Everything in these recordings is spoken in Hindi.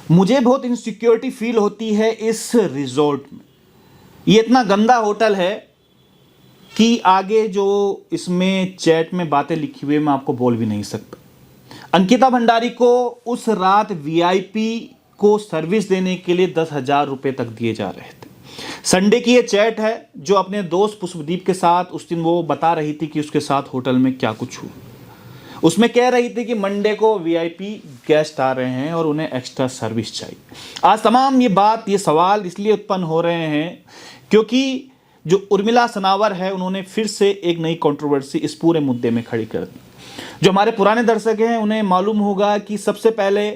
मुझे बहुत इनसिक्योरिटी फील होती है इस रिजॉर्ट में। ये इतना गंदा होटल है कि आगे जो इसमें चैट में बातें लिखी हुई है मैं आपको बोल भी नहीं सकता। अंकिता भंडारी को उस रात वीआईपी को सर्विस देने के लिए 10,000 रुपए तक दिए जा रहे थे। संडे की ये चैट है जो अपने दोस्त पुष्पदीप के साथ उस दिन वो बता रही थी कि उसके साथ होटल में क्या कुछ हुआ। उसमें कह रही थी कि मंडे को वीआईपी गेस्ट आ रहे हैं और उन्हें एक्स्ट्रा सर्विस चाहिए। आज तमाम ये सवाल इसलिए उत्पन्न हो रहे हैं क्योंकि जो उर्मिला सनावर है उन्होंने फिर से एक नई कंट्रोवर्सी इस पूरे मुद्दे में खड़ी कर दी। जो हमारे पुराने दर्शक हैं उन्हें मालूम होगा कि सबसे पहले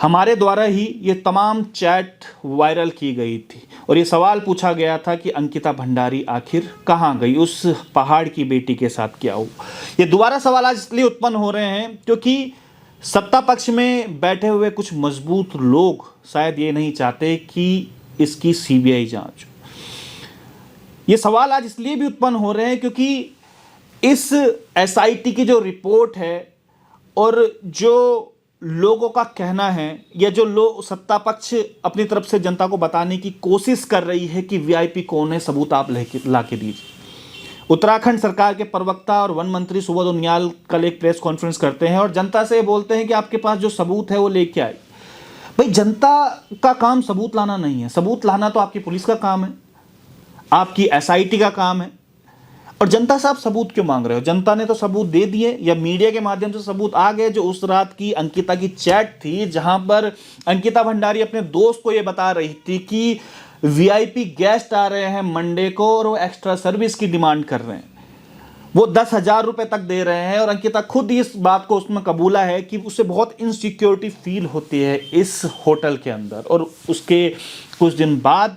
हमारे द्वारा ही ये तमाम चैट वायरल की गई थी और ये सवाल पूछा गया था कि अंकिता भंडारी आखिर कहाँ गई, उस पहाड़ की बेटी के साथ क्या हुआ। ये दोबारा सवाल आज इसलिए उत्पन्न हो रहे हैं क्योंकि सत्ता पक्ष में बैठे हुए कुछ मजबूत लोग शायद ये नहीं चाहते कि इसकी सीबीआई जांच हो। ये सवाल आज इसलिए भी उत्पन्न हो रहे हैं क्योंकि इस एसआईटी की जो रिपोर्ट है और जो लोगों का कहना है या जो लोग सत्ता पक्ष अपनी तरफ से जनता को बताने की कोशिश कर रही है कि वीआईपी कौन है, सबूत आप ला के दीजिए। उत्तराखंड सरकार के प्रवक्ता और वन मंत्री सुबोध उनियाल कल एक प्रेस कॉन्फ्रेंस करते हैं और जनता से बोलते हैं कि आपके पास जो सबूत है वो लेके आए। भाई, जनता का काम सबूत लाना नहीं है, सबूत लाना तो आपकी पुलिस का काम है, आपकी एसआईटी का काम है। और जनता से आप सबूत क्यों मांग रहे हो? जनता ने तो सबूत दे दिए या मीडिया के माध्यम से सबूत आ गए। जो उस रात की अंकिता की चैट थी जहां पर अंकिता भंडारी अपने दोस्त को यह बता रही थी कि वीआईपी गेस्ट आ रहे हैं मंडे को और वो एक्स्ट्रा सर्विस की डिमांड कर रहे हैं, वो 10,000 रुपए तक दे रहे हैं। और अंकिता खुद इस बात को उसमें कबूला है कि उसे बहुत इनसिक्योरिटी फील होती है इस होटल के अंदर। और उसके कुछ दिन बाद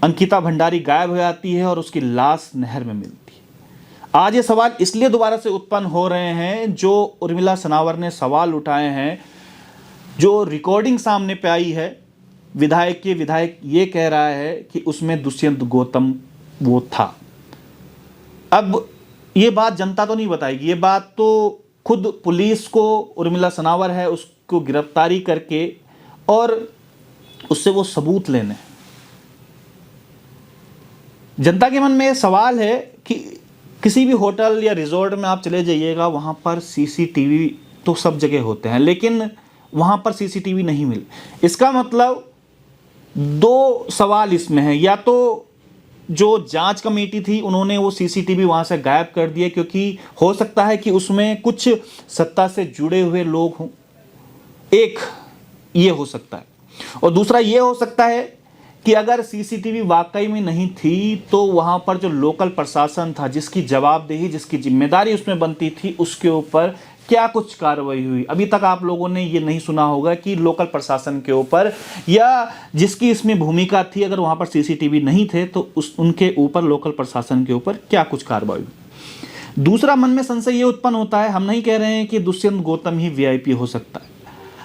अंकिता भंडारी गायब हो जाती है और उसकी लाश नहर में मिलती है। आज ये सवाल इसलिए दोबारा से उत्पन्न हो रहे हैं जो उर्मिला सनावर ने सवाल उठाए हैं। जो रिकॉर्डिंग सामने पे आई है विधायक ये कह रहा है कि उसमें दुष्यंत गौतम वो था। अब ये बात जनता तो नहीं बताएगी, ये बात तो खुद पुलिस को उर्मिला सनावर है उसको गिरफ्तारी करके और उससे वो सबूत लेने। जनता के मन में सवाल है कि किसी भी होटल या रिजॉर्ट में आप चले जाइएगा, वहाँ पर सीसीटीवी तो सब जगह होते हैं लेकिन वहाँ पर सीसीटीवी नहीं मिले। इसका मतलब दो सवाल इसमें है, या तो जो जांच कमेटी थी उन्होंने वो सीसीटीवी वहाँ से गायब कर दिए क्योंकि हो सकता है कि उसमें कुछ सत्ता से जुड़े हुए लोग हों, एक ये हो सकता है। और दूसरा ये हो सकता है कि अगर सीसीटीवी वाकई में नहीं थी तो वहां पर जो लोकल प्रशासन था जिसकी जवाबदेही जिसकी जिम्मेदारी उसमें बनती थी उसके ऊपर क्या कुछ कार्रवाई हुई। अभी तक आप लोगों ने ये नहीं सुना होगा कि लोकल प्रशासन के ऊपर या जिसकी इसमें भूमिका थी अगर वहां पर सीसीटीवी नहीं थे तो उनके ऊपर लोकल प्रशासन के ऊपर क्या कुछ कार्रवाई हुई। दूसरा मन में संशय ये उत्पन्न होता है, हम नहीं कह रहे हैं कि दुष्यंत गौतम ही वीआईपी हो सकता है,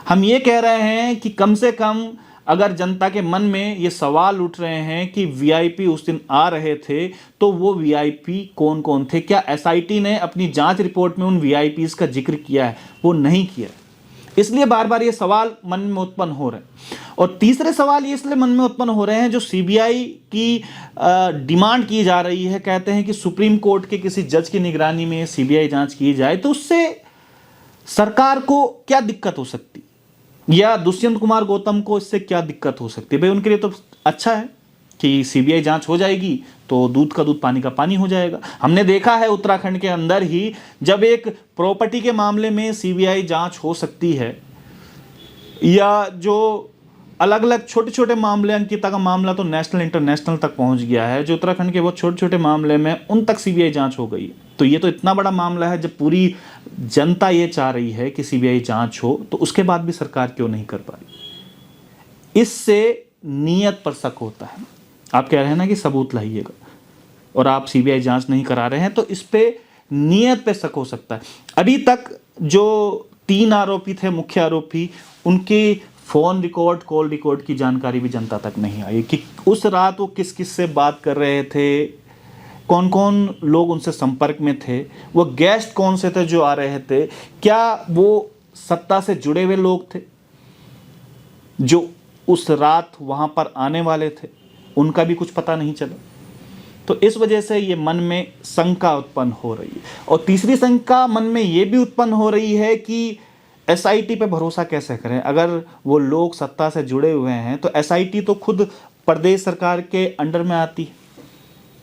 हम ये कह रहे हैं कि कम से कम अगर जनता के मन में ये सवाल उठ रहे हैं कि वीआईपी उस दिन आ रहे थे तो वो वीआईपी कौन कौन थे, क्या एसआईटी ने अपनी जांच रिपोर्ट में उन वीआईपीज़ का जिक्र किया है? वो नहीं किया। इसलिए बार बार ये सवाल मन में उत्पन्न हो रहे हैं। और तीसरे सवाल ये इसलिए मन में उत्पन्न हो रहे हैं जो सीबीआई की डिमांड की जा रही है। कहते हैं कि सुप्रीम कोर्ट के किसी जज की निगरानी में सीबीआई जांच की जाए तो उससे सरकार को क्या दिक्कत हो सकती या दुष्यंत कुमार गौतम को इससे क्या दिक्कत हो सकती है? भाई, उनके लिए तो अच्छा है कि सीबीआई जांच हो जाएगी तो दूध का दूध पानी का पानी हो जाएगा। हमने देखा है उत्तराखंड के अंदर ही जब एक प्रॉपर्टी के मामले में सीबीआई जांच हो सकती है या जो अलग अलग छोटे छोटे मामले, अंकिता का मामला तो नेशनल इंटरनेशनल तक पहुंच गया है, जो उत्तराखंड के वो छोटे छोटे मामले में उन तक सीबीआई जांच हो गई। तो ये तो इतना बड़ा मामला है, जब पूरी जनता ये चाह रही है कि सीबीआई जांच हो तो उसके बाद भी सरकार क्यों नहीं कर पा रही? इससे नीयत पर शक होता है। आप कह रहे हैं ना कि सबूत लाइएगा और आप सीबीआई जांच नहीं करा रहे हैं तो इस पे नीयत पे शक हो सकता है। अभी तक जो 3 आरोपी थे, मुख्य आरोपी, उनके फ़ोन रिकॉर्ड, कॉल रिकॉर्ड की जानकारी भी जनता तक नहीं आई कि उस रात वो किस किस से बात कर रहे थे, कौन कौन लोग उनसे संपर्क में थे, वो गेस्ट कौन से थे जो आ रहे थे, क्या वो सत्ता से जुड़े हुए लोग थे, जो उस रात वहाँ पर आने वाले थे उनका भी कुछ पता नहीं चला। तो इस वजह से ये मन में शंका उत्पन्न हो रही है। और तीसरी शंका मन में ये भी उत्पन्न हो रही है कि एसआईटी पे भरोसा कैसे करें। अगर वो लोग सत्ता से जुड़े हुए हैं तो एसआईटी तो खुद प्रदेश सरकार के अंडर में आती है,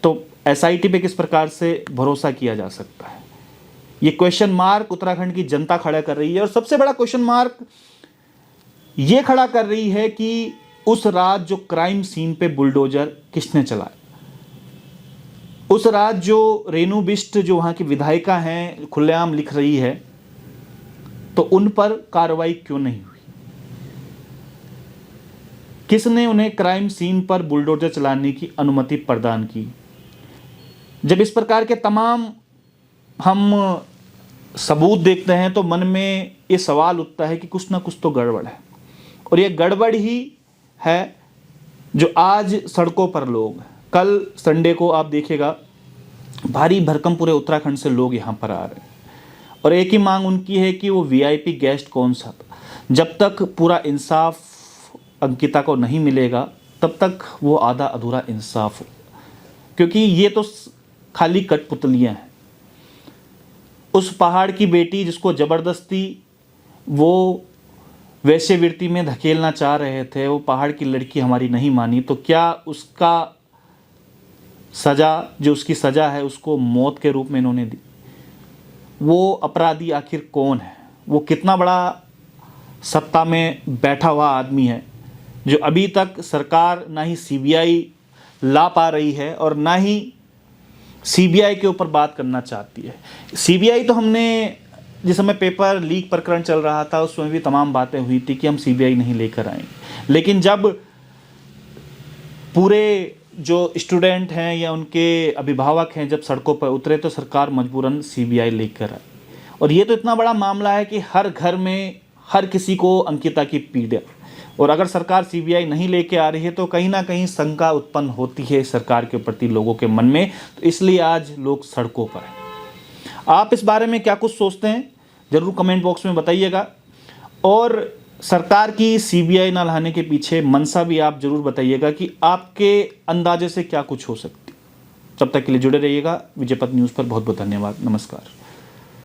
तो एसआईटी पे किस प्रकार से भरोसा किया जा सकता है। ये क्वेश्चन मार्क उत्तराखंड की जनता खड़ा कर रही है। और सबसे बड़ा क्वेश्चन मार्क ये खड़ा कर रही है कि उस रात जो क्राइम सीन पे बुलडोजर किसने चलाया, उस रात जो रेणु बिष्ट जो वहाँ की विधायिका हैं खुलेआम लिख रही है, तो उन पर कार्रवाई क्यों नहीं हुई। किसने उन्हें क्राइम सीन पर बुलडोजर चलाने की अनुमति प्रदान की। जब इस प्रकार के तमाम हम सबूत देखते हैं तो मन में ये सवाल उठता है कि कुछ ना कुछ तो गड़बड़ है। और ये गड़बड़ ही है जो आज सड़कों पर लोग, कल संडे को आप देखिएगा भारी भरकम पूरे उत्तराखंड से लोग यहाँ पर आ रहे हैं और एक ही मांग उनकी है कि वो वीआईपी गेस्ट कौन सा था। जब तक पूरा इंसाफ अंकिता को नहीं मिलेगा तब तक वो आधा अधूरा इंसाफ हो, क्योंकि ये तो खाली कठपुतलियाँ हैं। उस पहाड़ की बेटी जिसको ज़बरदस्ती वो वैश्यवृत्ति में धकेलना चाह रहे थे, वो पहाड़ की लड़की हमारी नहीं मानी, तो क्या उसका सज़ा जो उसकी सज़ा है उसको मौत के रूप में इन्होंने दी। वो अपराधी आखिर कौन है, वो कितना बड़ा सत्ता में बैठा हुआ आदमी है जो अभी तक सरकार ना ही सीबीआई ला पा रही है और ना ही सीबीआई के ऊपर बात करना चाहती है। सीबीआई तो हमने जिस समय पेपर लीक प्रकरण चल रहा था उसमें भी तमाम बातें हुई थी कि हम सीबीआई नहीं लेकर आएंगे, लेकिन जब पूरे जो स्टूडेंट हैं या उनके अभिभावक हैं जब सड़कों पर उतरे तो सरकार मजबूरन सीबीआई लेकर आई। और ये तो इतना बड़ा मामला है कि हर घर में हर किसी को अंकिता की पीड़ा, और अगर सरकार सीबीआई नहीं लेके आ रही है तो कहीं ना कहीं शंका उत्पन्न होती है सरकार के प्रति लोगों के मन में, तो इसलिए आज लोग सड़कों पर हैं। आप इस बारे में क्या कुछ सोचते हैं ज़रूर कमेंट बॉक्स में बताइएगा, और सरकार की सीबीआई ना लाने के पीछे मंशा भी आप ज़रूर बताइएगा कि आपके अंदाजे से क्या कुछ हो सकती। तब तक के लिए जुड़े रहिएगा विजयपथ न्यूज़ पर। बहुत बहुत धन्यवाद। नमस्कार।